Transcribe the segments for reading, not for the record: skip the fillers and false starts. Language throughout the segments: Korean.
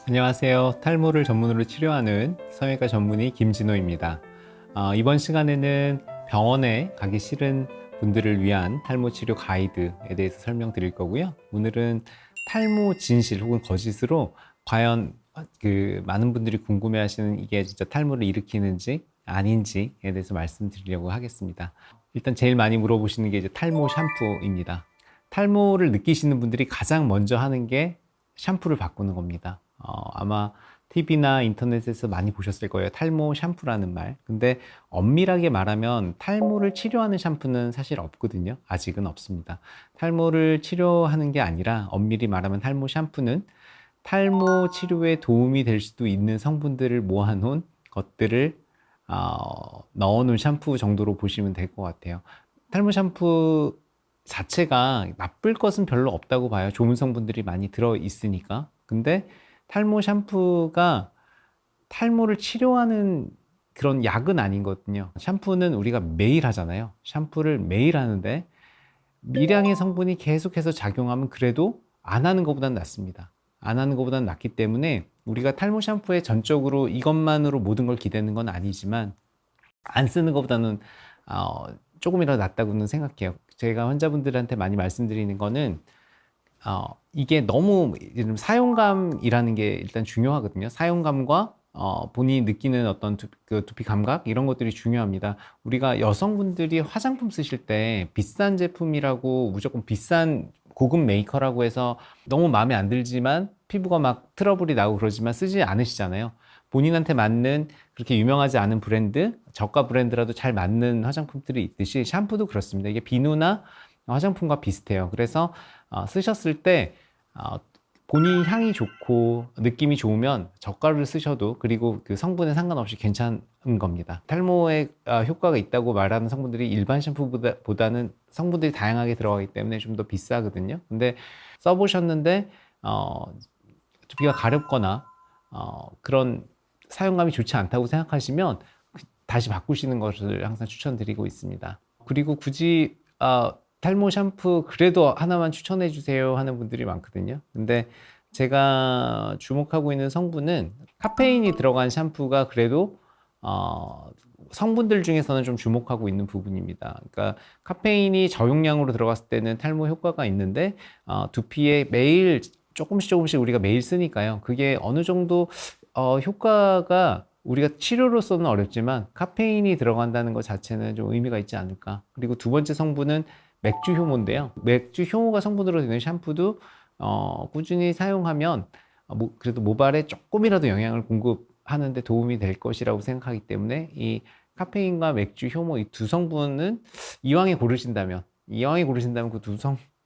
안녕하세요. 탈모를 전문으로 치료하는 성형외과 전문의 김진호입니다. 이번 시간에는 병원에 가기 싫은 분들을 위한 탈모 치료 가이드에 대해서 설명드릴 거고요. 오늘은 탈모 진실 혹은 거짓으로 과연 많은 분들이 궁금해하시는 이게 진짜 탈모를 일으키는지 아닌지에 대해서 말씀드리려고 하겠습니다. 일단 제일 많이 물어보시는 게 이제 탈모 샴푸입니다. 탈모를 느끼시는 분들이 가장 먼저 하는 게 샴푸를 바꾸는 겁니다. 아마 TV나 인터넷에서 많이 보셨을 거예요. 탈모 샴푸라는 말. 근데 엄밀하게 말하면 탈모를 치료하는 샴푸는 사실 없거든요. 아직은 없습니다. 탈모를 치료하는 게 아니라 엄밀히 말하면 탈모 샴푸는 탈모 치료에 도움이 될 수도 있는 성분들을 모아놓은 것들을 넣어놓은 샴푸 정도로 보시면 될 것 같아요. 탈모 샴푸 자체가 나쁠 것은 별로 없다고 봐요. 좋은 성분들이 많이 들어 있으니까. 근데 탈모 샴푸가 탈모를 치료하는 그런 약은 아니거든요. 샴푸는 우리가 매일 하잖아요. 샴푸를 매일 하는데 미량의 성분이 계속해서 작용하면 그래도 안 하는 것보단 낫습니다. 안 하는 것보단 낫기 때문에 우리가 탈모 샴푸에 전적으로 이것만으로 모든 걸 기대는 건 아니지만 안 쓰는 것보다는 조금이라도 낫다고는 생각해요. 제가 환자분들한테 많이 말씀드리는 거는 이게 너무 사용감이라는 게 일단 중요하거든요. 사용감과 본인이 느끼는 어떤 두피 감각 이런 것들이 중요합니다. 우리가 여성분들이 화장품 쓰실 때 비싼 제품이라고 무조건 비싼 고급 메이커라고 해서 너무 마음에 안 들지만 피부가 막 트러블이 나고 그러지만 쓰지 않으시잖아요. 본인한테 맞는 그렇게 유명하지 않은 브랜드, 저가 브랜드라도 잘 맞는 화장품들이 있듯이 샴푸도 그렇습니다. 이게 비누나 화장품과 비슷해요. 그래서 쓰셨을 때 본인 향이 좋고 느낌이 좋으면 저가를 쓰셔도 그리고 그 성분에 상관없이 괜찮은 겁니다. 탈모에 효과가 있다고 말하는 성분들이 일반 샴푸보다는 성분들이 다양하게 들어가기 때문에 좀 더 비싸거든요. 근데 써보셨는데 두피가 가렵거나 그런 사용감이 좋지 않다고 생각하시면 다시 바꾸시는 것을 항상 추천드리고 있습니다. 그리고 굳이 탈모 샴푸 그래도 하나만 추천해 주세요 하는 분들이 많거든요. 근데 제가 주목하고 있는 성분은 카페인이 들어간 샴푸가 그래도 성분들 중에서는 좀 주목하고 있는 부분입니다. 그러니까 카페인이 저용량으로 들어갔을 때는 탈모 효과가 있는데 두피에 매일 조금씩 우리가 매일 쓰니까요. 그게 어느 정도 효과가 우리가 치료로서는 어렵지만 카페인이 들어간다는 것 자체는 좀 의미가 있지 않을까. 그리고 두 번째 성분은 맥주 효모인데요. 맥주 효모가 성분으로 되는 샴푸도 꾸준히 사용하면 그래도 모발에 조금이라도 영양을 공급하는 데 도움이 될 것이라고 생각하기 때문에 이 카페인과 맥주 효모 이 두 성분은 이왕에 고르신다면 그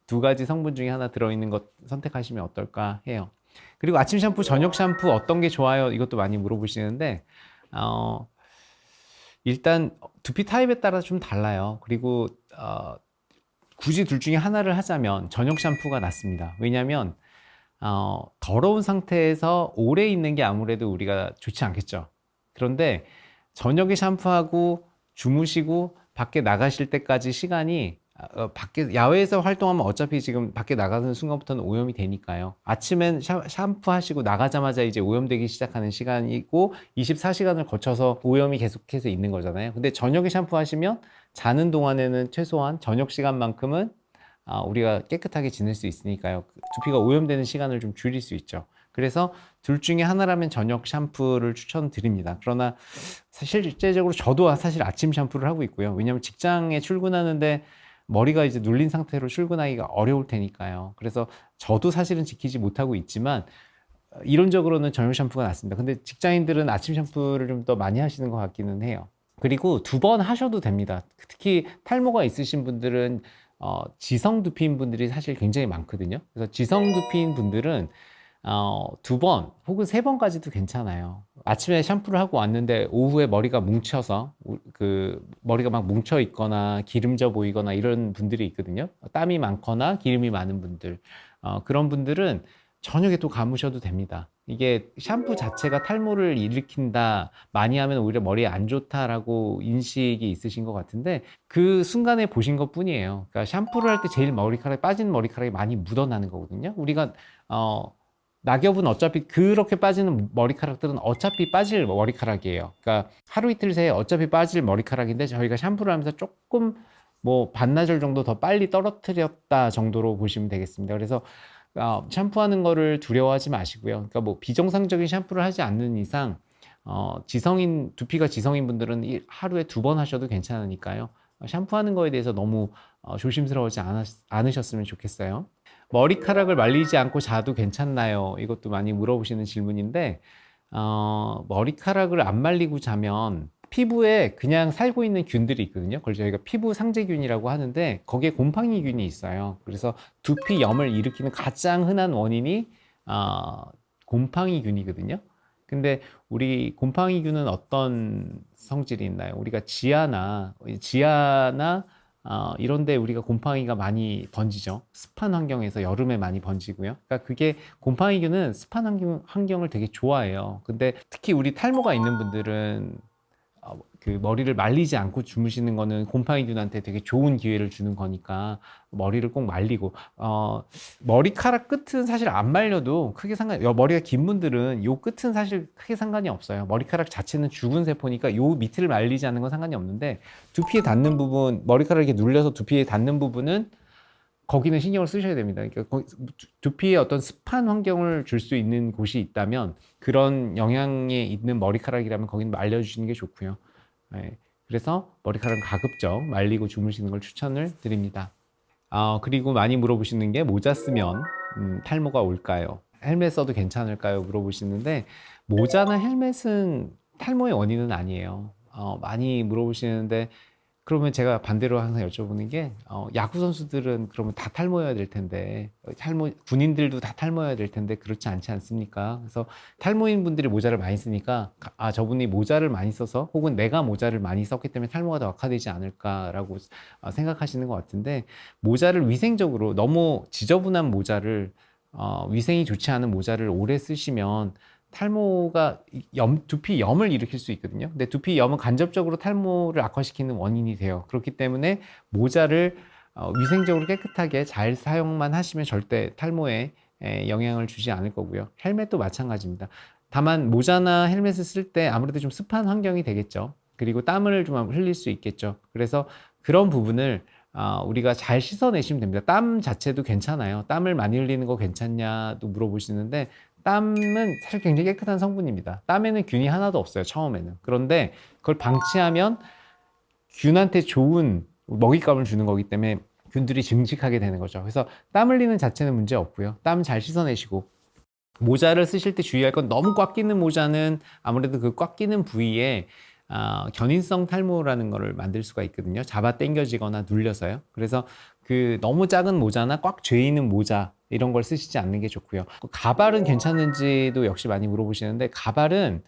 두 가지 성분 중에 하나 들어있는 것 선택하시면 어떨까 해요. 그리고 아침 샴푸, 저녁 샴푸 어떤 게 좋아요? 이것도 많이 물어보시는데 일단 두피 타입에 따라 좀 달라요. 그리고 굳이 둘 중에 하나를 하자면 저녁 샴푸가 낫습니다. 왜냐하면 더러운 상태에서 오래 있는 게 아무래도 우리가 좋지 않겠죠. 그런데 저녁에 샴푸하고 주무시고 밖에 나가실 때까지 시간이 밖에 야외에서 활동하면 어차피 지금 밖에 나가는 순간부터는 오염이 되니까요. 아침엔 샴푸하시고 나가자마자 이제 오염되기 시작하는 시간이고 24시간을 거쳐서 오염이 계속해서 있는 거잖아요. 근데 저녁에 샴푸하시면 자는 동안에는 최소한 저녁 시간만큼은 우리가 깨끗하게 지낼 수 있으니까요. 두피가 오염되는 시간을 좀 줄일 수 있죠. 그래서 둘 중에 하나라면 저녁 샴푸를 추천드립니다. 그러나 실제적으로 저도 사실 아침 샴푸를 하고 있고요. 왜냐하면 직장에 출근하는데 머리가 이제 눌린 상태로 출근하기가 어려울 테니까요. 그래서 저도 사실은 지키지 못하고 있지만 이론적으로는 저녁 샴푸가 낫습니다. 근데 직장인들은 아침 샴푸를 좀 더 많이 하시는 것 같기는 해요. 그리고 두 번 하셔도 됩니다. 특히 탈모가 있으신 분들은 지성 두피인 분들이 사실 굉장히 많거든요. 그래서 지성 두피인 분들은 두 번 혹은 세 번까지도 괜찮아요. 아침에 샴푸를 하고 왔는데 오후에 머리가 뭉쳐서 머리가 막 뭉쳐 있거나 기름져 보이거나 이런 분들이 있거든요. 땀이 많거나 기름이 많은 분들 그런 분들은 저녁에 또 감으셔도 됩니다. 이게 샴푸 자체가 탈모를 일으킨다, 많이 하면 오히려 머리에 안 좋다라고 인식이 있으신 것 같은데 그 순간에 보신 것 뿐이에요. 그러니까 샴푸를 할 때 제일 빠진 머리카락이 많이 묻어나는 거거든요. 우리가 낙엽은 어차피 그렇게 빠지는 머리카락들은 어차피 빠질 머리카락이에요. 그러니까 하루 이틀 새에 어차피 빠질 머리카락인데 저희가 샴푸를 하면서 조금 뭐 반나절 정도 더 빨리 떨어뜨렸다 정도로 보시면 되겠습니다. 그래서 샴푸하는 거를 두려워하지 마시고요. 그러니까 뭐 비정상적인 샴푸를 하지 않는 이상 두피가 지성인 분들은 하루에 2번 하셔도 괜찮으니까요. 샴푸하는 거에 대해서 너무 조심스러워하지 않으셨으면 좋겠어요. 머리카락을 말리지 않고 자도 괜찮나요? 이것도 많이 물어보시는 질문인데, 머리카락을 안 말리고 자면 피부에 그냥 살고 있는 균들이 있거든요. 그걸 저희가 피부 상재균이라고 하는데, 거기에 곰팡이균이 있어요. 그래서 두피염을 일으키는 가장 흔한 원인이 곰팡이균이거든요. 근데 우리 곰팡이균은 어떤 성질이 있나요? 우리가 지하나 이런데 우리가 곰팡이가 많이 번지죠. 습한 환경에서 여름에 많이 번지고요. 그러니까 그게 곰팡이균은 습한 환경을 되게 좋아해요. 근데 특히 우리 탈모가 있는 분들은 그 머리를 말리지 않고 주무시는 거는 곰팡이균한테 되게 좋은 기회를 주는 거니까 머리를 꼭 말리고 머리카락 끝은 사실 안 말려도 크게 머리가 긴 분들은 요 끝은 사실 크게 상관이 없어요. 머리카락 자체는 죽은 세포니까 요 밑을 말리지 않는 건 상관이 없는데 두피에 닿는 부분, 머리카락이 눌려서 두피에 닿는 부분은 거기는 신경을 쓰셔야 됩니다. 그러니까 두피에 어떤 습한 환경을 줄 수 있는 곳이 있다면 그런 영향에 있는 머리카락이라면 거기는 말려주시는 게 좋고요. 네. 그래서 머리카락은 가급적 말리고 주무시는 걸 추천을 드립니다. 그리고 많이 물어보시는 게 모자 쓰면 탈모가 올까요? 헬멧 써도 괜찮을까요? 물어보시는데 모자나 헬멧은 탈모의 원인은 아니에요. 많이 물어보시는데 그러면 제가 반대로 항상 여쭤보는 게 야구 선수들은 그러면 다 탈모여야 될 텐데 군인들도 다 탈모여야 될 텐데 그렇지 않지 않습니까? 그래서 탈모인 분들이 모자를 많이 쓰니까 저분이 모자를 많이 써서 혹은 내가 모자를 많이 썼기 때문에 탈모가 더 악화되지 않을까라고 생각하시는 것 같은데 모자를 위생적으로 너무 지저분한 모자를 위생이 좋지 않은 모자를 오래 쓰시면 탈모가 두피 염을 일으킬 수 있거든요. 근데 두피 염은 간접적으로 탈모를 악화시키는 원인이 돼요. 그렇기 때문에 모자를 위생적으로 깨끗하게 잘 사용만 하시면 절대 탈모에 영향을 주지 않을 거고요. 헬멧도 마찬가지입니다. 다만 모자나 헬멧을 쓸 때 아무래도 좀 습한 환경이 되겠죠. 그리고 땀을 좀 흘릴 수 있겠죠. 그래서 그런 부분을 우리가 잘 씻어내시면 됩니다. 땀 자체도 괜찮아요. 땀을 많이 흘리는 거 괜찮냐도 물어보시는데 땀은 사실 굉장히 깨끗한 성분입니다. 땀에는 균이 하나도 없어요, 처음에는. 그런데 그걸 방치하면 균한테 좋은 먹잇감을 주는 거기 때문에 균들이 증식하게 되는 거죠. 그래서 땀 흘리는 자체는 문제 없고요. 땀 잘 씻어내시고 모자를 쓰실 때 주의할 건 너무 꽉 끼는 모자는 아무래도 그 꽉 끼는 부위에 견인성 탈모라는 거를 만들 수가 있거든요. 잡아 당겨지거나 눌려서요. 그래서 그 너무 작은 모자나 꽉 죄 있는 모자 이런 걸 쓰시지 않는 게 좋고요. 가발은 괜찮은지도 역시 많이 물어보시는데 가발은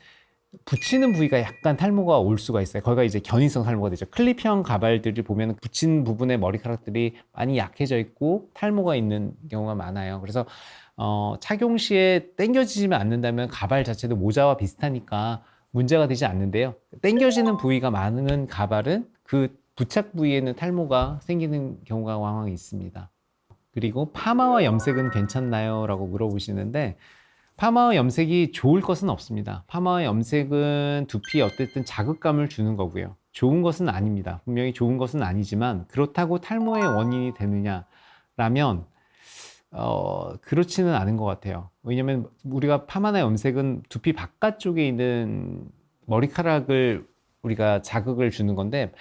붙이는 부위가 약간 탈모가 올 수가 있어요. 거기가 이제 견인성 탈모가 되죠. 클립형 가발들을 보면 붙인 부분의 머리카락들이 많이 약해져 있고 탈모가 있는 경우가 많아요. 그래서 착용 시에 당겨지지만 않는다면 가발 자체도 모자와 비슷하니까 문제가 되지 않는데요. 당겨지는 부위가 많은 가발은 그 부착 부위에는 탈모가 생기는 경우가 왕왕 있습니다. 그리고 파마와 염색은 괜찮나요? 라고 물어보시는데 파마와 염색이 좋을 것은 없습니다. 파마와 염색은 두피에 어쨌든 자극감을 주는 거고요. 좋은 것은 아닙니다. 분명히 좋은 것은 아니지만 그렇다고 탈모의 원인이 되느냐라면 그렇지는 않은 것 같아요. 왜냐면 우리가 파마나 염색은 두피 바깥쪽에 있는 머리카락을 우리가 자극을 주는 건데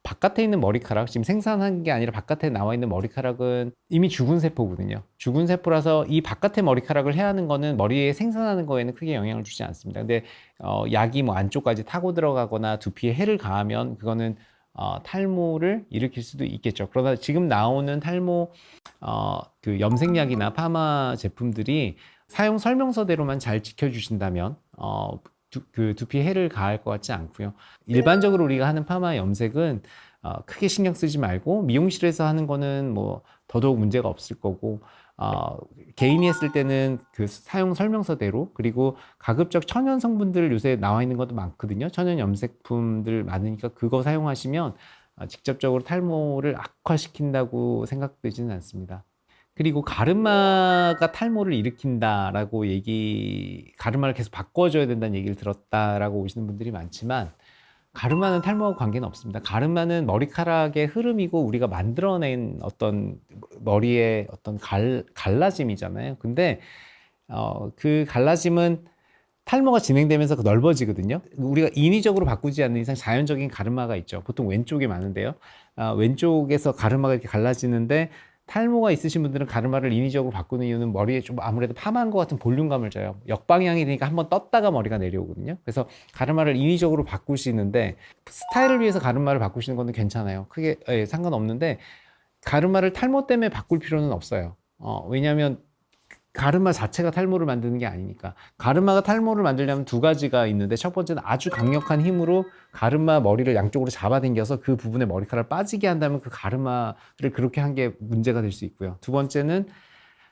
바깥에 있는 머리카락, 지금 생산한 게 아니라 바깥에 나와 있는 머리카락은 이미 죽은 세포거든요. 죽은 세포라서 이 바깥의 머리카락을 해야 하는 거는 머리에 생산하는 거에는 크게 영향을 주지 않습니다. 근데 약이 뭐 안쪽까지 타고 들어가거나 두피에 해를 가하면 그거는 탈모를 일으킬 수도 있겠죠. 그러나 지금 나오는 탈모 그 염색약이나 파마 제품들이 사용 설명서대로만 잘 지켜주신다면 그 두피에 해를 가할 것 같지 않고요. 일반적으로 우리가 하는 파마 염색은 크게 신경 쓰지 말고 미용실에서 하는 거는 뭐 더더욱 문제가 없을 거고 개인이 했을 때는 그 사용 설명서대로 그리고 가급적 천연 성분들 요새 나와 있는 것도 많거든요. 천연 염색품들 많으니까 그거 사용하시면 직접적으로 탈모를 악화시킨다고 생각되지는 않습니다. 그리고 가르마가 탈모를 일으킨다라고 가르마를 계속 바꿔줘야 된다는 얘기를 들었다라고 오시는 분들이 많지만, 가르마는 탈모와 관계는 없습니다. 가르마는 머리카락의 흐름이고 우리가 만들어낸 어떤 머리의 어떤 갈라짐이잖아요. 근데 그 갈라짐은 탈모가 진행되면서 넓어지거든요. 우리가 인위적으로 바꾸지 않는 이상 자연적인 가르마가 있죠. 보통 왼쪽에 많은데요. 왼쪽에서 가르마가 이렇게 갈라지는데, 탈모가 있으신 분들은 가르마를 인위적으로 바꾸는 이유는 머리에 좀 아무래도 파마한 것 같은 볼륨감을 줘요. 역방향이 되니까 한번 떴다가 머리가 내려오거든요. 그래서 가르마를 인위적으로 바꾸시는데, 스타일을 위해서 가르마를 바꾸시는 건 괜찮아요. 크게 상관없는데, 가르마를 탈모 때문에 바꿀 필요는 없어요. 왜냐하면 가르마 자체가 탈모를 만드는 게 아니니까. 가르마가 탈모를 만들려면 두 가지가 있는데, 첫 번째는 아주 강력한 힘으로 가르마 머리를 양쪽으로 잡아당겨서 그 부분에 머리카락을 빠지게 한다면 그 가르마를 그렇게 한 게 문제가 될 수 있고요. 두 번째는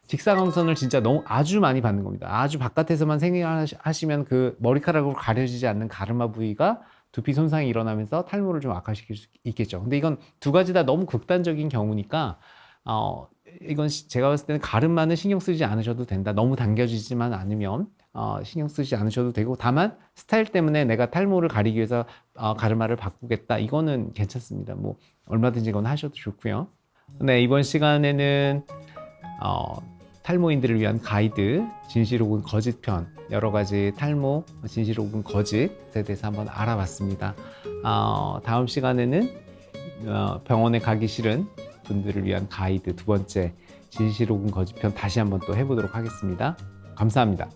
직사광선을 진짜 너무 아주 많이 받는 겁니다. 아주 바깥에서만 생활하시면 그 머리카락으로 가려지지 않는 가르마 부위가 두피 손상이 일어나면서 탈모를 좀 악화시킬 수 있겠죠. 근데 이건 두 가지 다 너무 극단적인 경우니까 이건 제가 봤을 때는 가르마는 신경 쓰지 않으셔도 된다. 너무 당겨지지만 않으면 신경 쓰지 않으셔도 되고, 다만 스타일 때문에 내가 탈모를 가리기 위해서 가르마를 바꾸겠다, 이거는 괜찮습니다. 뭐 얼마든지 이건 하셔도 좋고요. 네, 이번 시간에는 탈모인들을 위한 가이드, 진실 혹은 거짓 편, 여러 가지 탈모, 진실 혹은 거짓에 대해서 한번 알아봤습니다. 다음 시간에는 병원에 가기 싫은 분들을 위한 가이드 두 번째, 진실 혹은 거짓 편 다시 한번 또 해보도록 하겠습니다. 감사합니다.